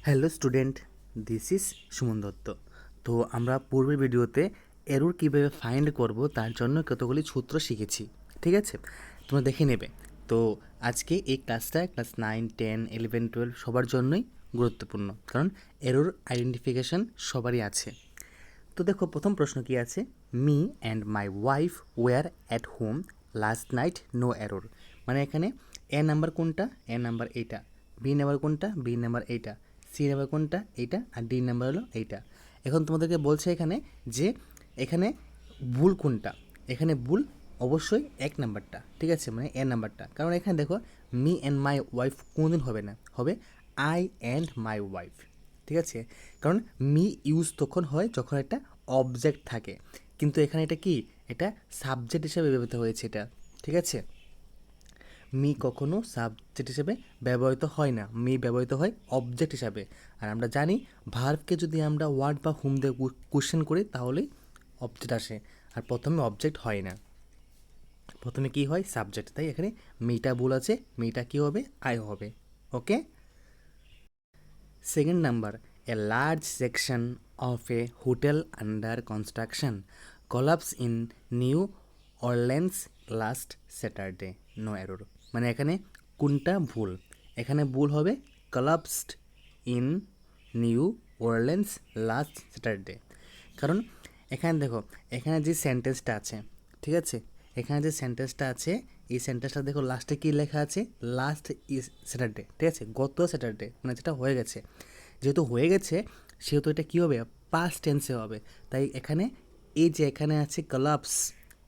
Hello student, this is Suman Dutta. তো আমরা পূর্বের ভিডিওতে এরর কীভাবে ফাইন্ড করব তার জন্য কতগুলি সূত্র শিখেছি, ঠিক আছে? তোমরা দেখে নেবে। তো আজকে এই ক্লাসটা ক্লাস 9, 10, 11, 12 সবার জন্যই গুরুত্বপূর্ণ, কারণ এরর আইডেন্টিফিকেশান সবারই আছে। তো দেখো, প্রথম প্রশ্ন কি আছে? Me and my wife were at home last night, no error. মানে এখানে এ নাম্বার কোনটা? এ নাম্বার এইটা। বি নাম্বার কোনটা? বি নাম্বার এইটা। সি নাম্বার কোনটা? এইটা। আর ডি নাম্বার হলো এইটা। এখন তোমাদেরকে বলছে এখানে যে এখানে ভুল কোনটা। এখানে ভুল অবশ্যই এক নাম্বারটা, ঠিক আছে, মানে এ নাম্বারটা। কারণ এখানে দেখো, মি অ্যান্ড মাই ওয়াইফ কোনোদিন হবে না, হবে আই অ্যান্ড মাই ওয়াইফ, ঠিক আছে? কারণ মি ইউজ তখন হয় যখন একটা অবজেক্ট থাকে, কিন্তু এখানে এটা কি, এটা সাবজেক্ট হিসেবে ব্যবহৃত হয়েছে এটা, ঠিক আছে? মি কখনো সাবজেক্ট হিসেবে ব্যবহৃত হয় না, মি ব্যবহৃত হয় অবজেক্ট হিসাবে। আর আমরা জানি ভার্বকে যদি আমরা ওয়ার্ড বা হুম দিয়ে কোশ্চেন করি তাহলেই অবজেক্ট আসে, আর প্রথমে অবজেক্ট হয় না, প্রথমে কি হয়? সাবজেক্ট। তাই এখানে মিটা ভুল আছে, মিটা কি হবে? আই হবে। ওকে। Second number, a large section of a hotel under construction collapsed in New Orleans last Saturday. No error. মানে এখানে কোনটা ভুল? এখানে ভুল হবে collapsed in New Orleans last Saturday। কারণ এখানে দেখো, এখানে যে সেন্টেন্সটা আছে, ঠিক আছে, এখানে যে সেন্টেন্সটা আছে, এই সেন্টেন্সটা দেখো লাস্টে কী লেখা আছে? লাস্ট ইজ স্যাটারডে, ঠিক আছে, গত স্যাটারডে, মানে যেটা হয়ে গেছে। যেহেতু হয়ে গেছে সেহেতু এটা কী হবে? পাস্ট টেন্সে হবে। তাই এখানে এই যে এখানে আছে কলাপস,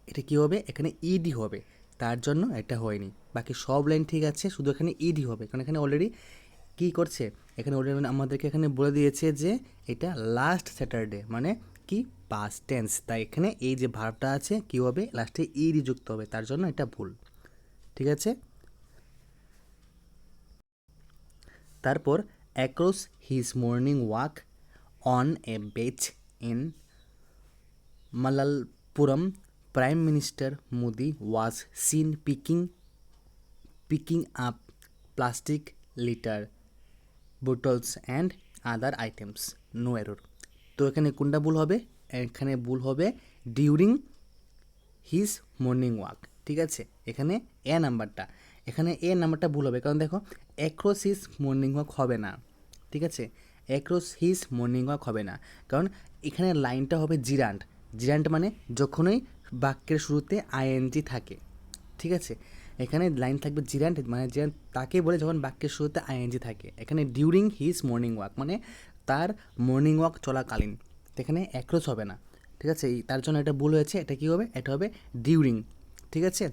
এটা কী হবে? এখানে ইডি হবে, তার জন্য এটা হয়নি। বাকি সব লাইন ঠিক আছে, শুধু এখানে ইডি হবে, কারণ এখানে অলরেডি কী করছে? এখানে অলরেডি আমাদেরকে এখানে বলে দিয়েছে যে এটা লাস্ট স্যাটারডে, মানে কি, পাস্ট টেন্স। তাই এখানে এই যে ভার্বটা আছে কী হবে? লাস্টে ইডি যুক্ত হবে, তার জন্য এটা ভুল, ঠিক আছে? তারপর across his morning walk on a beach in Mamallapuram, prime minister Modi was seen picking up plastic litter bottles and other items. No error. তো এখানে কোনটা ভুল হবে? এখানে ভুল হবে ডিউরিং হিজ মর্নিং ওয়াক, ঠিক আছে? এখানে এ নাম্বারটা, এখানে এ নাম্বারটা ভুল হবে, কারণ দেখো অ্যাক্রস হিজ মর্নিং ওয়াক হবে না, ঠিক আছে? অ্যাক্রস হিজ মর্নিং ওয়াক হবে না, কারণ এখানে লাইনটা হবে জিরান্ট। জিরান্ট মানে যখনই বাক্যের শুরুতে আইএনজি থাকে, ঠিক আছে? এখানে লাইন থাকবে জিরান্ট, মানে জিরান্ট তাকে বলে যখন বাক্যের শুরুতে আইএনজি থাকে। এখানে ডিউরিং হিজ মর্নিং ওয়াক মানে তার মর্নিং ওয়াক চলাকালীন, এখানে অ্যাক্রস হবে না, ঠিক আছে? তার জন্য এটা ভুল হয়েছে। এটা কী হবে? এটা হবে ডিউরিং, ঠিক আছে?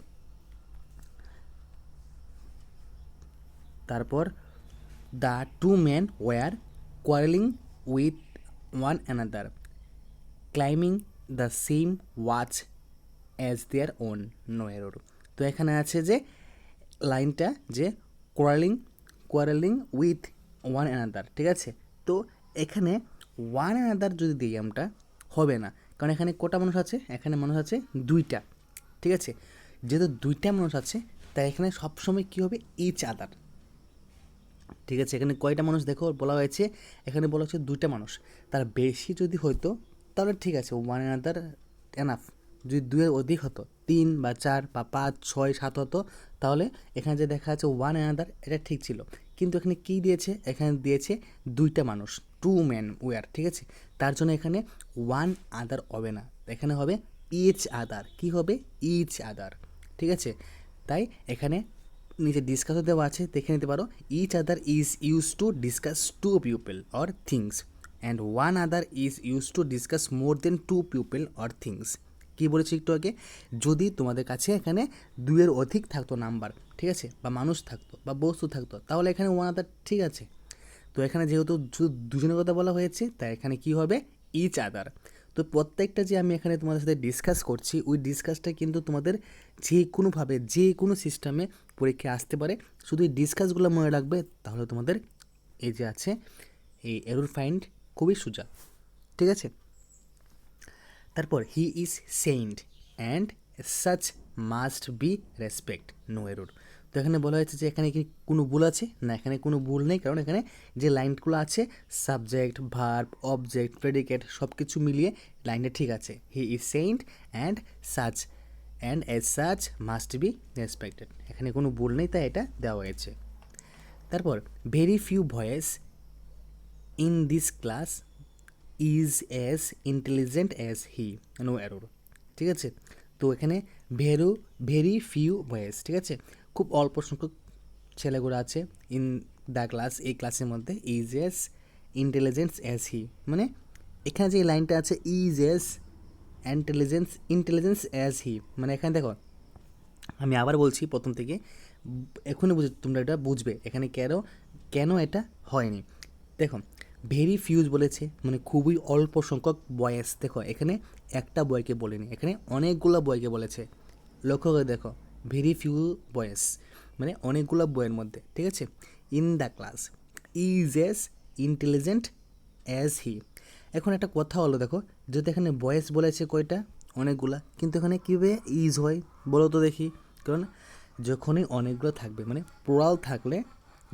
তারপর the two men were quarreling with one another climbing the same watch as their own. No error. তো এখানে আছে যে লাইনটা যে কোয়ারেলিং উইথ ওয়ান অ্যানাদার, ঠিক আছে? তো এখানে ওয়ান অ্যানাদার যদি দিই আমরা, হবে না, কারণ এখানে কটা মানুষ আছে? এখানে মানুষ আছে দুইটা, ঠিক আছে? যেহেতু দুইটা মানুষ আছে তাই এখানে সবসময় কী হবে? ইচ আদার, ঠিক আছে? এখানে কয়টা মানুষ দেখো বলা হয়েছে? এখানে বলা হচ্ছে দুইটা মানুষ। তার বেশি যদি হতো তাহলে ঠিক আছে, ওয়ান অ্যানাদার এনাফ। যদি দুয়ের অধিক হতো, 3 বা 4 বা 5, 6, 7 হতো, তাহলে এখানে যে দেখা যাচ্ছে ওয়ান অ্যানাদার, এটা ঠিক ছিল। কিন্তু এখানে কী দিয়েছে? এখানে দিয়েছে দুইটা মানুষ, টু ম্যান ওয়ার, ঠিক আছে? তার জন্য এখানে ওয়ান আদার হবে না, এখানে হবে ইচ আদার। কী হবে? ইচ আদার, ঠিক আছে? তাই এখানে নিচে ডিসকাসও দেওয়া আছে, দেখে নিতে পারো। Each other is use to discuss two people or things and one another is use to discuss more than two people or things. কী বলেছি একটু আগে? যদি তোমাদের কাছে এখানে দুইয়ের অধিক থাকতো নাম্বার, ঠিক আছে, বা মানুষ থাকতো বা বস্তু থাকতো, তাহলে এখানে ওয়ান আদার ঠিক আছে। তো এখানে যেহেতু শুধু দুজনের কথা বলা হয়েছে, তাই এখানে কি হবে? Each other. তো প্রত্যেকটা যে আমি এখানে তোমাদের সাথে ডিসকাস করছি, ওই ডিসকাসটা কিন্তু তোমাদের যে কোনোভাবে যে কোনো সিস্টেমে পরীক্ষায় আসতে পারে। শুধু এই ডিসকাসগুলো মনে রাখবে, তাহলে তোমাদের এই যে আছে এই এরর ফাইন্ড খুবই সোজা, ঠিক আছে? তারপর he is saint and such must be respect. No error. তো এখানে বলা হয়েছে যে এখানে কি কোনো ভুল আছে? না, এখানে কোনো ভুল নেই, কারণ এখানে যে লাইনগুলো আছে সাবজেক্ট, ভার্ব, অবজেক্ট, প্রেডিকেট সব কিছু মিলিয়ে লাইনটা ঠিক আছে। He is saint and such and as such must be respected, এখানে কোনো ভুল নেই, তাই এটা দেওয়া হয়েছে। তারপর very few boys in this class is as intelligent as he, no error. ঠিক আছে, তো এখানে ভেরি ফিউ বয়েজ, ঠিক আছে, খুব অল্প সংখ্যক ছেলেগুলো আছে ইন দ্য ক্লাস, এই ক্লাসের মধ্যে, is as intelligence as he, মানে এখানে যে লাইনটা আছে is as intelligence as he, মানে এখানে দেখো আমি আবার বলছি প্রথম থেকে, এখনই তোমরা এটা বুঝবে এখানে কেন এটা হয়নি। দেখো ভেরি ফিউজ বলেছে, মানে খুবই অল্প সংখ্যক বয়েস, দেখো এখানে একটা বয়কে বলেনি, এখানে অনেকগুলো বয়কে বলেছে। লক্ষ্য করে দেখো, ভেরি ফিউ বয়েস মানে অনেকগুলো বইয়ের মধ্যে, ঠিক আছে। In the class is S intelligent as হি, এখন একটা কথা হলো, দেখো যদি এখানে বয়েস বলেছে কয়টা, অনেকগুলা, কিন্তু এখানে কীভাবে ইজ হয় বলো তো দেখি। কারণ যখনই অনেকগুলো থাকবে, মানে প্লুরাল থাকলে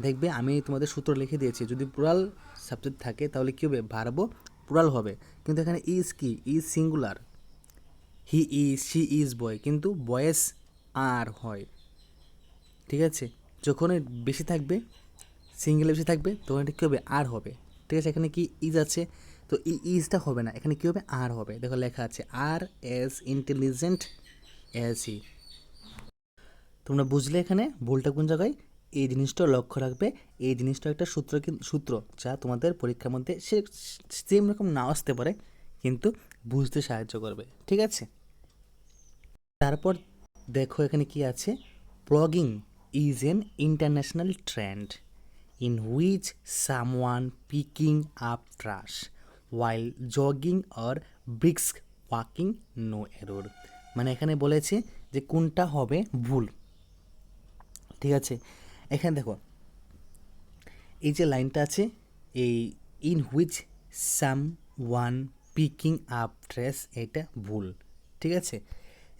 দেখবে, আমি তোমাদের সূত্র লিখে দিয়েছি, যদি প্লুরাল সাবজেক্ট থাকে তাহলে কী হবে, ভার্বও প্লুরাল হবে। কিন্তু এখানে ইজ কি, is singular, he is, she is boy, কিন্তু বয়েস আর হয়, ঠিক আছে। যখনই বেশি থাকবে, সিঙ্গেল বেশি থাকবে, তখন এটা কী হবে, আর হবে, ঠিক আছে। এখানে কি ইজ আছে, তো ইজটা হবে না, এখানে কী হবে, আর হবে। দেখো লেখা আছে আর এজ ইন্টেলিজেন্ট এজ হি। তোমরা বুঝলে এখানে ভুলটা কোন জায়গায়, এই জিনিসটা লক্ষ্য রাখবে। এই জিনিসটা একটা সূত্র যা তোমাদের পরীক্ষার মধ্যে সেম রকম নাও আসতে পারে, কিন্তু বুঝতে সাহায্য করবে, ঠিক আছে। তারপর দেখো এখানে কি আছে, plogging is an international trend in which someone picking up trash while jogging or brisk walking, no error. মানে এখানে বলেছে যে কোনটা হবে ভুল, ঠিক আছে। এখানে দেখো এই যে লাইনটা আছে, এই in which some one picking up trace, এটা ভুল, ঠিক আছে।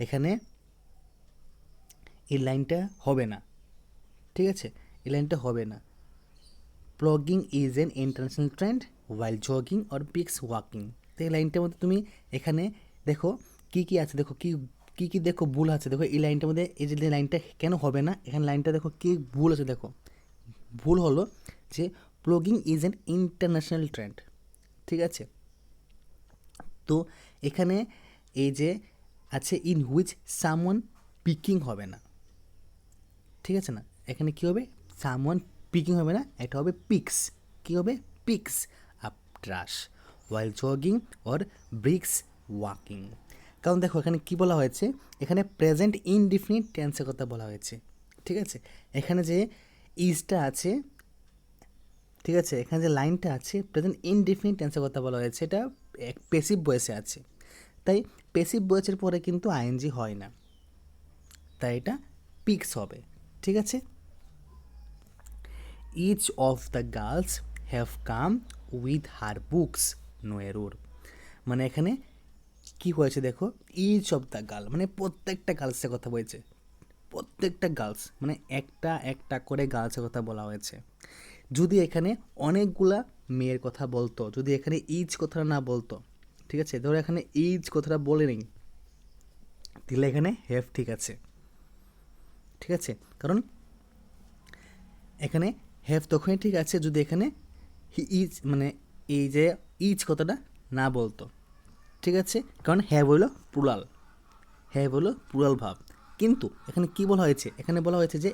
এখানে এই লাইনটা হবে না, ঠিক আছে, এই লাইনটা হবে না। Plogging is an international trend while jogging or brisk walking, তো এই লাইনটার মধ্যে তুমি এখানে দেখো কি কি আছে, দেখো কি দেখো ভুল আছে, দেখো এই লাইনটার মধ্যে, এই যে লাইনটা কেন হবে না, এখানে লাইনটা দেখো কি ভুল আছে, দেখো ভুল হলো যে প্লগিং ইজ এন ইন্টারন্যাশনাল ট্রেন্ড, ঠিক আছে। তো এখানে এই যে আছে ইন হুইচ সামওয়ান পিকিং হবে না, ঠিক আছে না, এখানে কী হবে, সামওয়ান পিকিং হবে না, এটা হবে পিক্স, কী হবে, picks up trash while jogging or brisk walking. কারণ দেখো এখানে কি বলা হয়েছে, এখানে প্রেজেন্ট ইনডিফিনিট টেন্সের কথা বলা হয়েছে, ঠিক আছে। এখানে যে ইজটা আছে, ঠিক আছে, এখানে যে লাইনটা আছে প্রেজেন্ট ইনডিফিনিট টেন্সের কথা বলা হয়েছে, এটা এক পেসিভ ভয়েসে আছে, তাই পেসিভ ভয়েসের পরে কিন্তু আইএনজি হয় না, তাই এটা পিক্স হবে, ঠিক আছে। Each of the girls have come with her books, no error. মানে এখানে কি হয়েছে দেখো, ইচ অফ দ্য গার্ল মানে প্রত্যেকটা গার্লসের কথা বলছে, প্রত্যেকটা গার্লস মানে একটা একটা করে গার্লসের কথা বলা হয়েছে। যদি এখানে অনেকগুলা মেয়ের কথা বলতো, যদি এখানে ইচ কথাটা না বলতো, ঠিক আছে, ধরো এখানে ইচ কথাটা বলে নেই, তাহলে এখানে হ্যাভ ঠিক আছে, ঠিক আছে। কারণ এখানে হ্যাভ তখনই ঠিক আছে যদি এখানে হি ইজ মানে এই যে ইজ কথাটা না বলতো, ঠিক আছে। কারণ হ্যাভ হলো প্লুরাল, হ্যাভ হলো প্লুরাল ভাব, কিন্তু এখানে কি বলা হয়েছে, এখানে বলা হয়েছে যে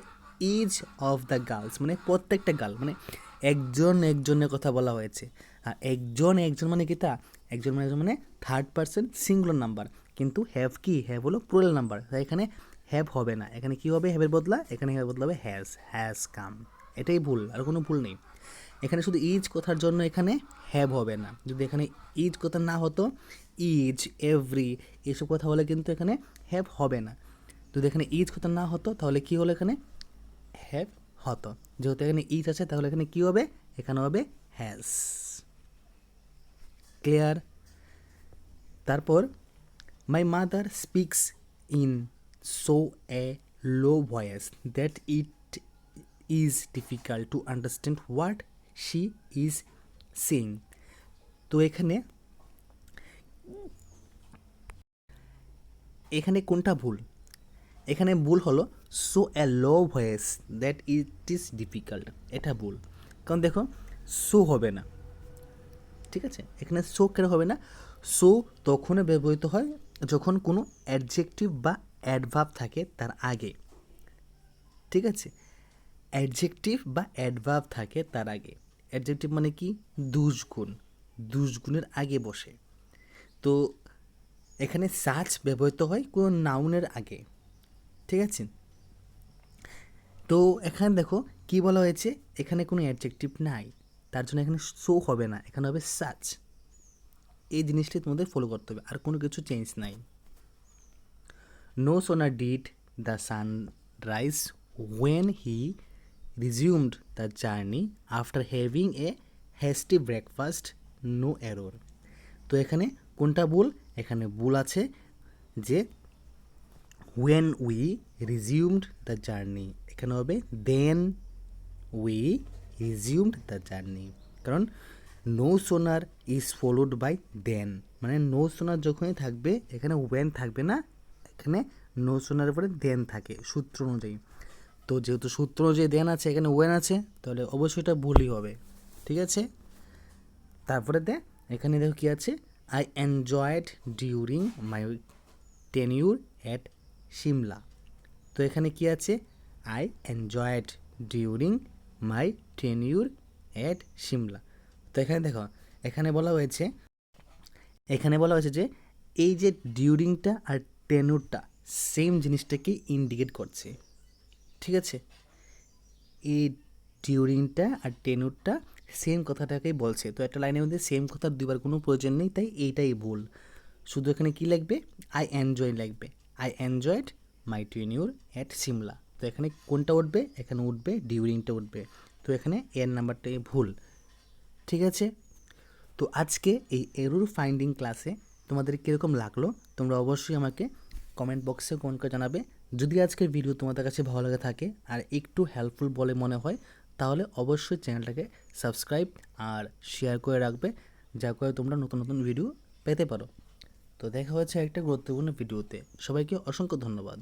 ইজ অফ দ্য গার্লস মানে প্রত্যেকটা গার্ল, মানে একজনের কথা বলা হয়েছে। আর একজন মানে কি, তা একজন মানে থার্ড পার্সন সিঙ্গুলার নাম্বার, কিন্তু হ্যাভ কি, হ্যাভ হলো প্লুরাল নাম্বার, তাই এখানে হ্যাভ হবে না, এখানে কি হবে, হ্যাভের বদলা এখানে হ্যাভ বদলা হবে হ্যাজ কাম, এটাই ভুল, আর কোনো ভুল নেই। এখানে শুধু ইজ কথার জন্য এখানে হ্যাভ হবে না, যদি এখানে ইজ কথা না হতো, ইজ, এভরি এসব কথা হলে কিন্তু এখানে হ্যাভ হবে না। যদি এখানে ইজ কথা না হতো তাহলে কি হলো, এখানে হ্যাভ হতো। যেহেতু এখানে ইজ আছে তাহলে এখানে কি হবে, এখানে হবে হ্যাজ, ক্লিয়ার। তারপর my mother speaks in so A low voice that it is difficult to understand what she is saying. তো এখানে কোনটা ভুল? এখানে ভুল হলো so A low voice that it is difficult, এটা ভুল। কারণ দেখো সো হবে না, ঠিক আছে? এখানে সো কেন হবে না? সো তখনই ব্যবহৃত হয় যখন কোনো অ্যাডজেক্টিভ বা অ্যাডভার্ব থাকে তার আগে, ঠিক আছে? অ্যাডজেক্টিভ বা অ্যাডভার্ব থাকে তার আগে। অ্যাডজেক্টিভ মানে কি? দুষগুণ, দুষগুণের আগে বসে। তো এখানে সাচ ব্যবহৃত হয় কোনো নাউনের আগে, ঠিক আছে? তো এখানে দেখো কি বলা হয়েছে, এখানে কোনো অ্যাডজেক্টিভ নাই, তার জন্য এখানে সো হবে না, এখানে হবে সাচ। এই জিনিসটাই তোমাদের ফলো করতে হবে, আর কোনো কিছু চেঞ্জ নাই। No sooner did the sunrise when he resumed the journey after having a hasty breakfast, no error। তো এখানে কোনটা ভুল? এখানে ভুল আছে যে when we resumed the journey, এখানে হবে then we resumed the journey। কারণ no sooner is followed by then, মানে no sooner যখনই থাকবে এখানে when থাকবে না, এখানে no sooner পরে then থাকে সূত্র অনুযায়ী। তো যেহেতু সূত্র অনুযায়ী দেন আছে, এখানে ওয়েন আছে, তাহলে অবশ্যই এটা ভুলই হবে, ঠিক আছে? তারপরে এখানে দেখো কি আছে, I enjoyed during my tenure at Shimla. তো এখানে কি আছে, I enjoyed during my tenure at Shimla. তো এখানে দেখো এখানে বলা হয়েছে যে এই যে ডিউরিংটা আর টেনিউরটা সেম জিনিসটাকে ইন্ডিকেট করছে, ঠিক আছে? এই ডিউরিংটা আর টেনুরটা সেম কথাটাকেই বলছে। তো একটা লাইনের মধ্যে সেম কথার দুবার কোনো প্রয়োজন নেই, তাই এইটাই ভুল। শুধু এখানে কি লাগবে? আই এনজয় লাগবে, I enjoyed my tenure at Shimla. তো এখানে কোনটা উঠবে? এখানে উঠবে ডিউরিংটা উঠবে। তো এখানে এর নাম্বারটাই ভুল, ঠিক আছে? তো আজকে এই এরর ফাইন্ডিং ক্লাসে তোমাদের কীরকম লাগলো তোমরা অবশ্যই আমাকে কমেন্ট বক্সে কমেন্ট করে জানাবে। যদি আজকের ভিডিও তোমাদের কাছে ভালো লাগে থাকে আর একটু হেল্পফুল বলে মনে হয়, তাহলে অবশ্যই চ্যানেলটাকে সাবস্ক্রাইব আর শেয়ার করে রাখবে, যা করে তোমরা নতুন নতুন ভিডিও পেতে পারো। তো দেখা হচ্ছে একটা গুরুত্বপূর্ণ ভিডিওতে। সবাইকে অসংখ্য ধন্যবাদ।